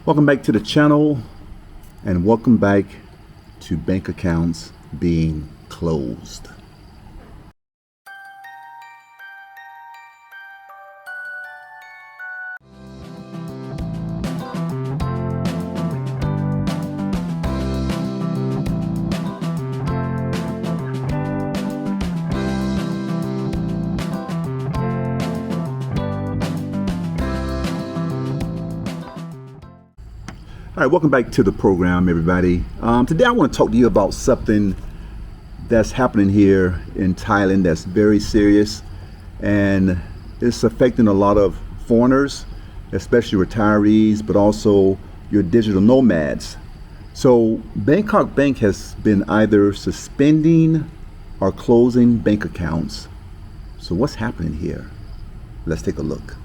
Welcome back to the channel and welcome back to bank accounts being closed. All right, welcome back to the program, everybody. Today I want to talk to you about something that's happening here in Thailand that's very serious, and it's affecting a lot of foreigners, especially retirees, but also your digital nomads. So Bangkok Bank has been either suspending or closing bank accounts. So what's happening here? Let's take a look.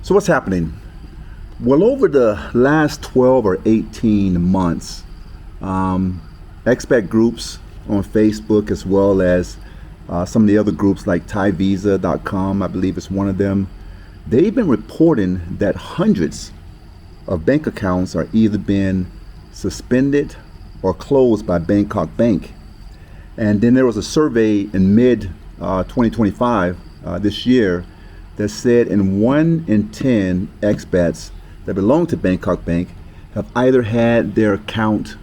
So what's happening? Well, over the last 12 or 18 months, expat groups on Facebook, as well as some of the other groups like ThaiVisa.com, I believe it's one of them, they've been reporting that hundreds of bank accounts are either been suspended or closed by Bangkok Bank. And then there was a survey in mid 2025 this year that said in 1 in 10 expats that belong to Bangkok Bank have either had their account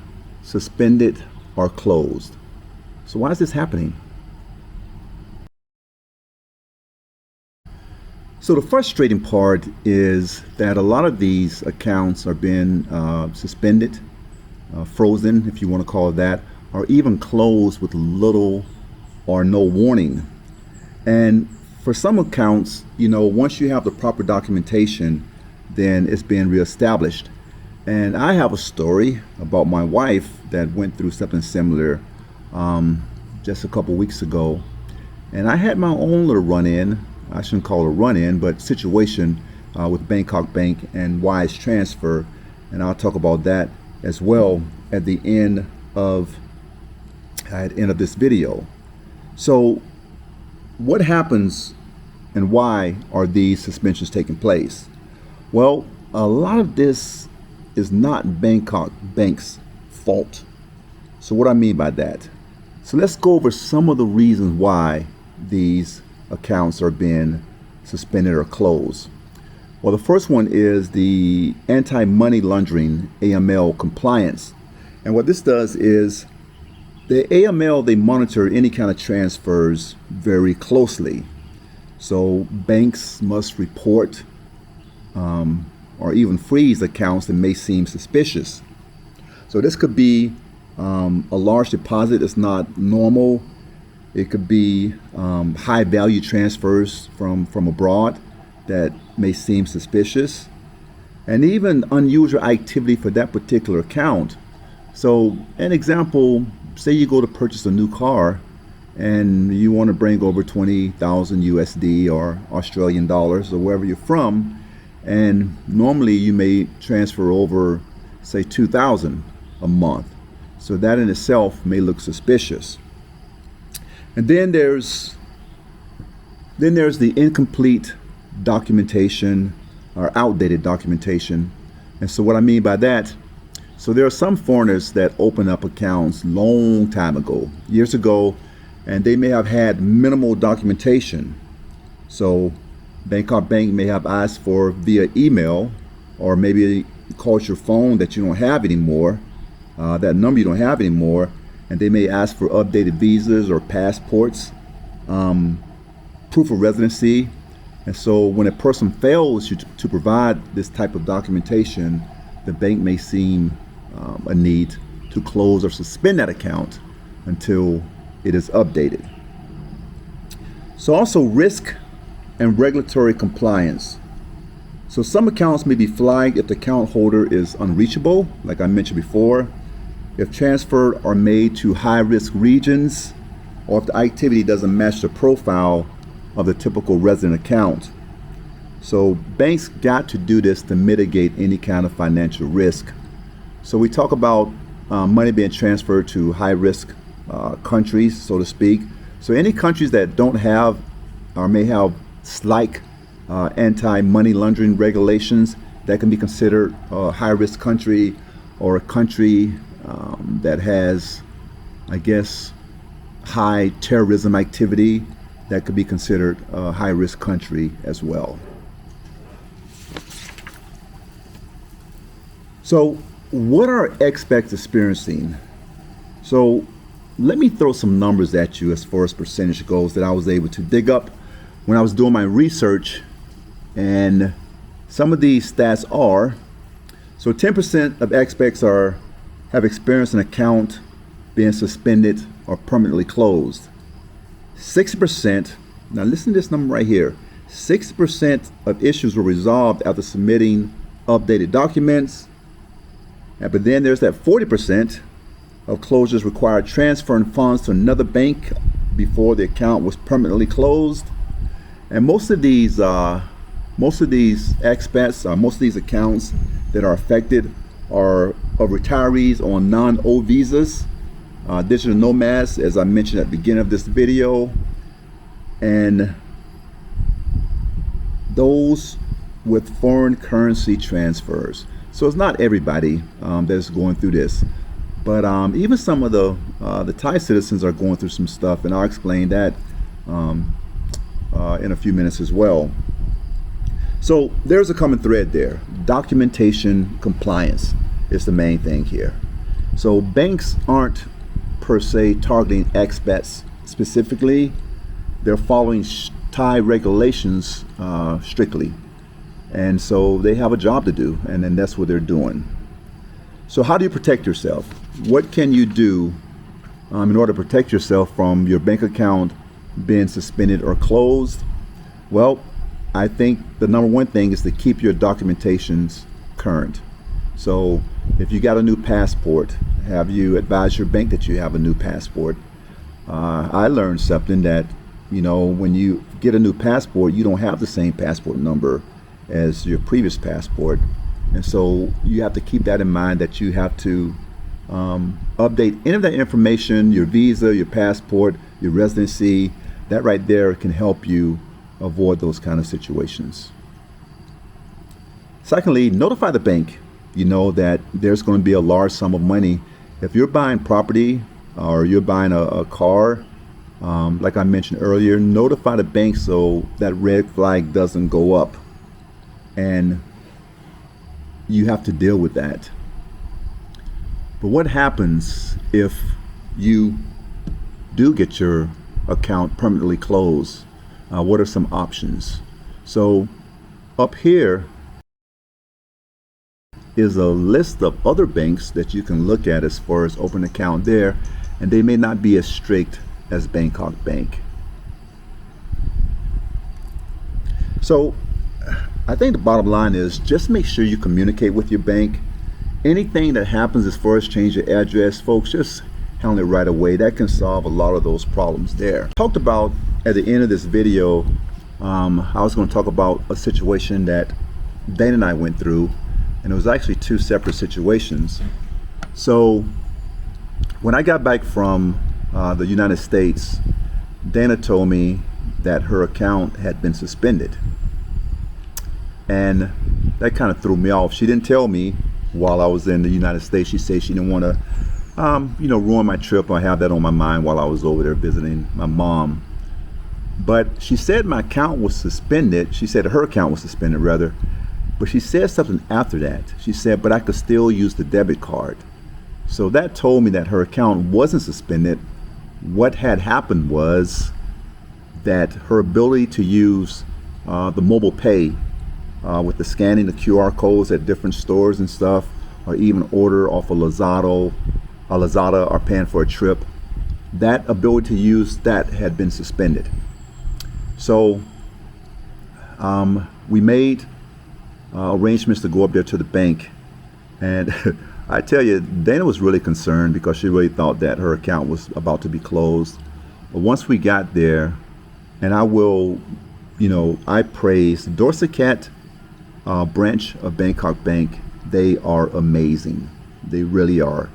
suspended or closed. So why is this happening? So the frustrating part is that a lot of these accounts are being suspended, frozen, if you want to call it that, or even closed with little or no warning. And for some accounts, once you have the proper documentation, then it's being reestablished. And I have a story about my wife that went through something similar just a couple weeks ago. And I had my own little run-in, I shouldn't call it a run-in, but situation with Bangkok Bank and wise transfer. And I'll talk about that as well at the end of this video. So what happens and why are these suspensions taking place? Well, a lot of this is not Bangkok Bank's fault. So what I mean by that? So let's go over some of the reasons why these accounts are being suspended or closed. Well, the first one is the anti-money laundering AML compliance. And what this does is the AML, they monitor any kind of transfers very closely. So banks must report or even freeze accounts that may seem suspicious. So this could be a large deposit that's not normal. It could be high value transfers from abroad that may seem suspicious, and even unusual activity for that particular account. So an example, say you go to purchase a new car and you want to bring over 20,000 USD or Australian dollars or wherever you're from, and normally you may transfer over, say, 2,000 a month. So that in itself may look suspicious. And then there's the incomplete documentation or outdated documentation. And so what I mean by that, so there are some foreigners that open up accounts long time ago, years ago, and they may have had minimal documentation. So Bangkok Bank may have asked for via email, or maybe called your phone that you don't have anymore, that number you don't have anymore, and they may ask for updated visas or passports, proof of residency. And so when a person fails to provide this type of documentation, the bank may seem a need to close or suspend that account until it is updated. So also risk and regulatory compliance. So some accounts may be flagged if the account holder is unreachable, like I mentioned before, if transfers are made to high-risk regions, or if the activity doesn't match the profile of the typical resident account. So banks got to do this to mitigate any kind of financial risk. So we talk about money being transferred to high-risk countries, so to speak. So any countries that don't have or may have slight anti-money laundering regulations, that can be considered a high-risk country, or a country that has, I guess, high terrorism activity. That could be considered a high-risk country as well. So what are expats experiencing? So let me throw some numbers at you as far as percentage goes that I was able to dig up when I was doing my research. And some of these stats are, so 10% of expats have experienced an account being suspended or permanently closed. 60%, now listen to this number right here, 60% of issues were resolved after submitting updated documents. But then there's that 40% of closures required transferring funds to another bank before the account was permanently closed. And most of these expats, most of these accounts that are affected are of retirees on non-O visas, digital nomads, as I mentioned at the beginning of this video, and those with foreign currency transfers. So it's not everybody that's going through this, but even some of the Thai citizens are going through some stuff, and I'll explain that in a few minutes as well. So there's a common thread there. Documentation compliance is the main thing here. So banks aren't per se targeting expats specifically. They're following Thai regulations strictly. And so they have a job to do, and then that's what they're doing. So how do you protect yourself? What can you do in order to protect yourself from your bank account being suspended or closed? Well, I think the number one thing is to keep your documentations current. So if you got a new passport, have you advised your bank that you have a new passport? I learned something that, when you get a new passport, you don't have the same passport number as your previous passport. And so you have to keep that in mind, that you have to update any of that information, your visa, your passport, your residency. That right there can help you avoid those kind of situations. Secondly, notify the bank, that there's going to be a large sum of money. If you're buying property or you're buying a car, like I mentioned earlier, notify the bank so that red flag doesn't go up. And you have to deal with that. But what happens if you do get your account permanently closed? What are some options? So up here is a list of other banks that you can look at as far as open an account there, and they may not be as strict as Bangkok Bank. So I think the bottom line is just make sure you communicate with your bank. Anything that happens as far as change your address, folks, just handle it right away. That can solve a lot of those problems there. Talked about at the end of this video, I was going to talk about a situation that Dana and I went through, and it was actually two separate situations. So when I got back from the United States, Dana told me that her account had been suspended. And that kind of threw me off. She didn't tell me while I was in the United States. She said she didn't want to, ruin my trip or have that on my mind while I was over there visiting my mom. But she said my account was suspended. She said her account was suspended, rather. But she said something after that. She said, but I could still use the debit card. So that told me that her account wasn't suspended. What had happened was that her ability to use the mobile pay, with the scanning the QR codes at different stores and stuff, or even order off a Lazada or paying for a trip, that ability to use that had been suspended. So we made arrangements to go up there to the bank, and I tell you, Dana was really concerned because she really thought that her account was about to be closed. But once we got there, and I praise Dorset branch of Bangkok Bank. They are amazing. They really are.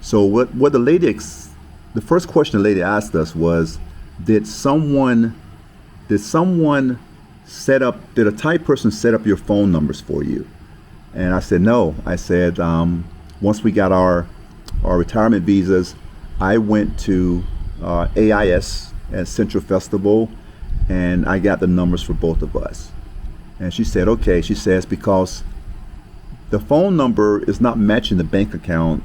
So what the first question the lady asked us was, did someone did a Thai person set up your phone numbers for you? And I said, no. I said, once we got our retirement visas, I went to AIS at Central Festival, and I got the numbers for both of us. And she said, okay. She says, because the phone number is not matching the bank account,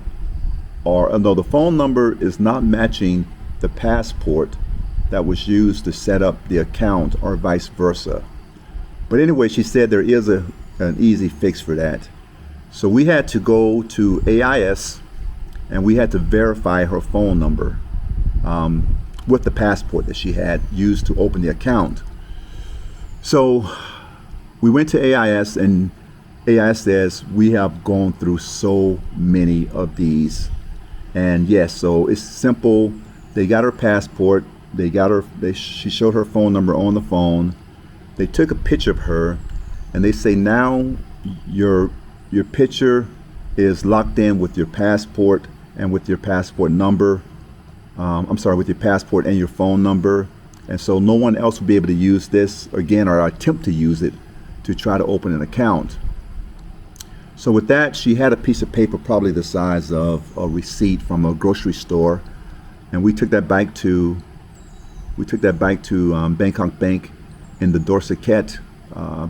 or no, the phone number is not matching the passport that was used to set up the account, or vice versa. But anyway, she said there is an easy fix for that. So we had to go to AIS, and we had to verify her phone number with the passport that she had used to open the account. So we went to AIS, and AIS says, we have gone through so many of these. And yes, so it's simple. They got her passport. She showed her phone number on the phone. They took a picture of her, and they say, now your picture is locked in with your passport and with your passport number. With your passport and your phone number. And so no one else will be able to use this again, or attempt to use it to try to open an account. So with that, she had a piece of paper probably the size of a receipt from a grocery store, and we took that back to Bangkok Bank in the Dorset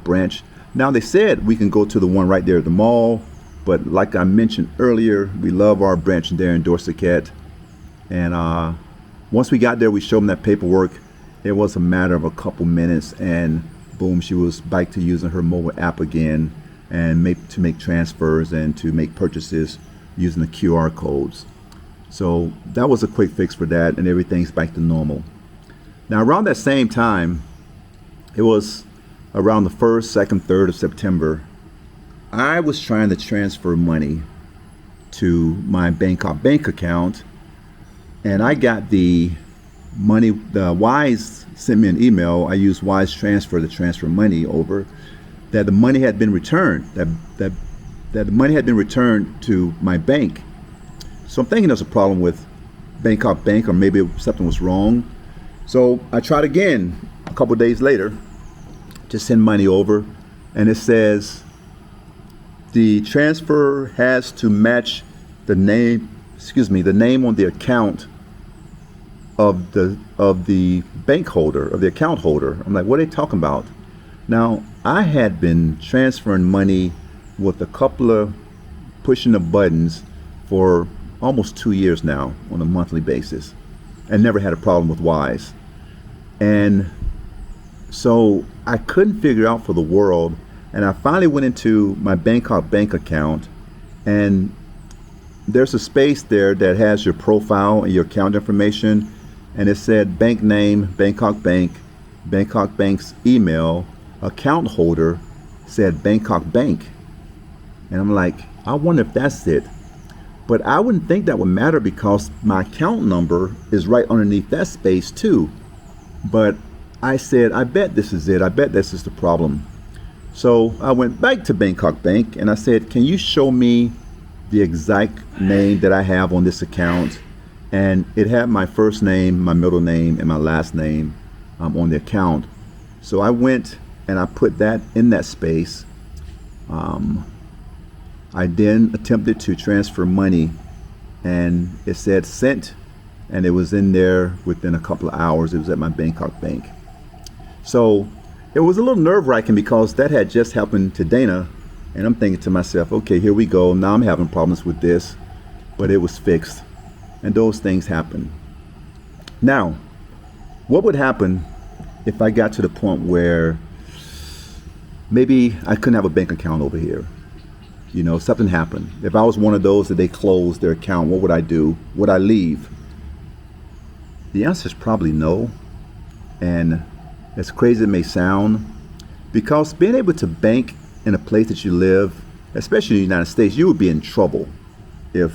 branch. Now they said we can go to the one right there at the mall, but like I mentioned earlier, we love our branch there in Dorset. And once we got there, we showed them that paperwork. It was a matter of a couple minutes, and boom, she was back to using her mobile app again, and to make transfers and to make purchases using the QR codes. So that was a quick fix for that, and everything's back to normal. Now around that same time, it was around the 1st, 2nd, 3rd of September, I was trying to transfer money to my Bangkok Bank account, and I got the money. The Wise sent me an email. I used Wise Transfer to transfer money over, that the money had been returned, that the money had been returned to my bank. So I'm thinking there's a problem with Bangkok Bank, or maybe something was wrong. So I tried again a couple of days later to send money over, and it says the transfer has to match the name on the account of the bank holder, of the account holder. I'm like, what are they talking about? Now, I had been transferring money with a couple of pushing the buttons for almost 2 years now on a monthly basis, and never had a problem with Wise. And so I couldn't figure out for the world, and I finally went into my Bangkok Bank account, and there's a space there that has your profile and your account information, and it said bank name, Bangkok Bank, Bangkok Bank's email, account holder said Bangkok Bank. And I'm like, I wonder if that's it. But I wouldn't think that would matter, because my account number is right underneath that space too. But I said, I bet this is it. I bet this is the problem. So I went back to Bangkok Bank, and I said, can you show me the exact name that I have on this account? And it had my first name, my middle name, and my last name on the account. So I went and I put that in that space. I then attempted to transfer money, and it said sent, and it was in there within a couple of hours. It was at my Bangkok Bank. So it was a little nerve-wracking, because that had just happened to Dana, and I'm thinking to myself, okay, here we go. Now I'm having problems with this, but it was fixed, and those things happen. Now, what would happen if I got to the point where maybe I couldn't have a bank account over here? You know, something happened. If I was one of those that they closed their account, what would I do? Would I leave? The answer is probably no. And as crazy as it may sound, because being able to bank in a place that you live, especially in the United States, you would be in trouble if,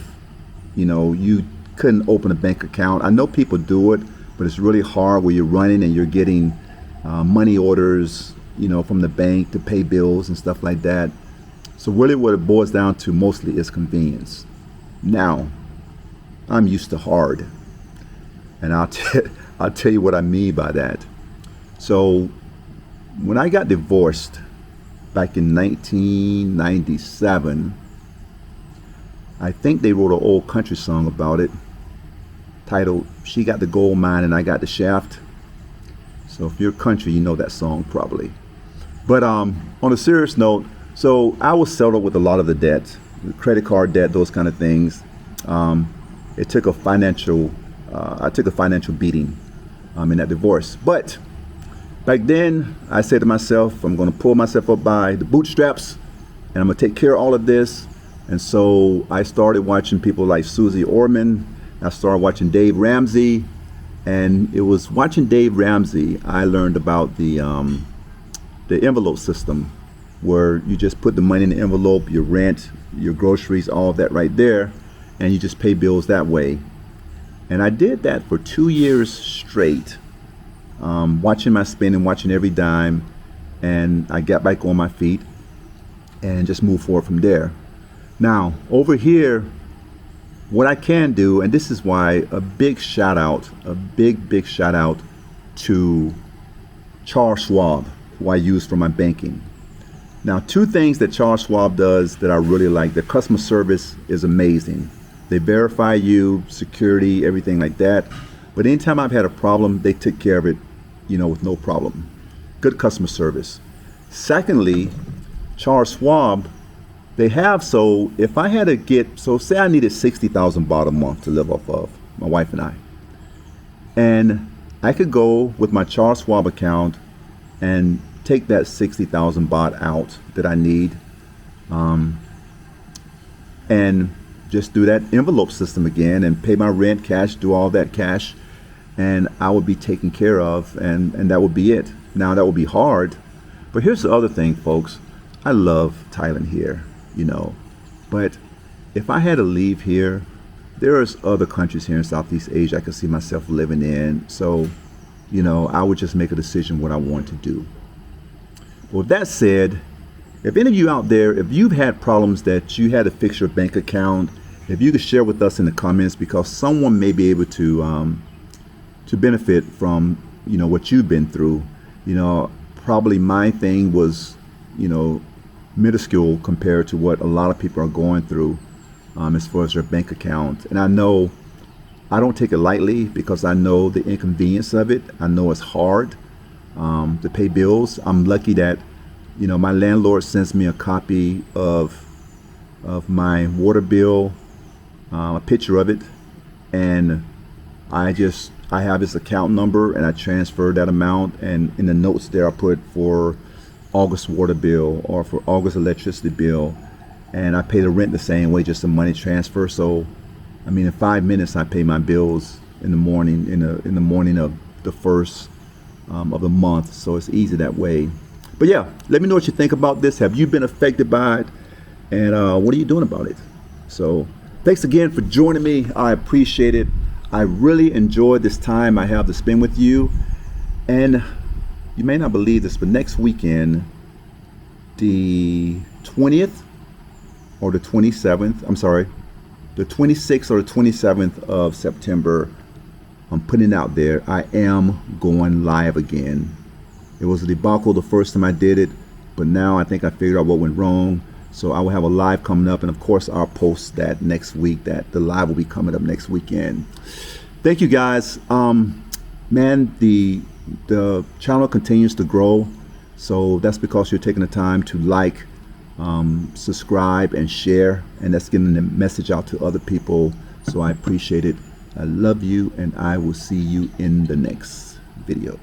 you couldn't open a bank account. I know people do it, but it's really hard where you're running and you're getting money orders, from the bank to pay bills and stuff like that. So really what it boils down to mostly is convenience. Now, I'm used to hard, and I'll tell you what I mean by that. So when I got divorced back in 1997, I think they wrote an old country song about it titled "She Got the Gold Mine and I Got the Shaft." So if you're country, you know that song probably. But on a serious note, so I was settled with a lot of the debt, credit card debt, those kind of things. It took a financial, I took a financial beating in that divorce. But back then, I said to myself, I'm going to pull myself up by the bootstraps, and I'm going to take care of all of this. And so I started watching people like Susie Orman. I started watching Dave Ramsey, and it was watching Dave Ramsey I learned about the envelope system, where you just put the money in the envelope, your rent, your groceries, all of that right there, and you just pay bills that way. And I did that for 2 years straight, watching my spending, watching every dime, and I got back on my feet and just moved forward from there. Now, over here, what I can do, and this is why a big shout out to Charles Schwab, who I use for my banking. Now, two things that Charles Schwab does that I really like. Their customer service is amazing. They verify you, security, everything like that. But anytime I've had a problem, they took care of it, with no problem. Good customer service. Secondly, Charles Schwab, they have, so if I had to say I needed 60,000 baht a month to live off of, my wife and I. And I could go with my Charles Schwab account and take that 60,000 baht out that I need, and just do that envelope system again and pay my rent cash, do all that cash, and I would be taken care of, and that would be it. Now that would be hard, but here's the other thing, folks. I love Thailand here, but if I had to leave here, there's other countries here in Southeast Asia I could see myself living in. So, I would just make a decision what I want to do. With that said, if any of you out there, if you've had problems that you had to fix your bank account, if you could share with us in the comments, because someone may be able to benefit from what you've been through. Probably my thing was minuscule compared to what a lot of people are going through as far as their bank account. And I know I don't take it lightly, because I know the inconvenience of it. I know it's hard to pay bills. I'm lucky that my landlord sends me a copy of my water bill, a picture of it, and I have his account number, and I transfer that amount, and in the notes there I put for August water bill or for August electricity bill, and I pay the rent the same way, just a money transfer. So in 5 minutes I pay my bills in the morning, in the morning of the first of the month. So it's easy that way. But yeah, let me know what you think about this. Have you been affected by it, and what are you doing about it? So thanks again for joining me. I appreciate it. I really enjoyed this time I have to spend with you. And you may not believe this, but next weekend, the 20th or the 27th, the 26th or the 27th of September, I'm putting it out there, I am going live again. It was a debacle the first time I did it, but now I think I figured out what went wrong. So I will have a live coming up, and of course I'll post that next week, that the live will be coming up next weekend. Thank you guys. Man, the channel continues to grow, so that's because you're taking the time to like, subscribe, and share, and that's getting the message out to other people. So I appreciate it. I love you, and I will see you in the next video.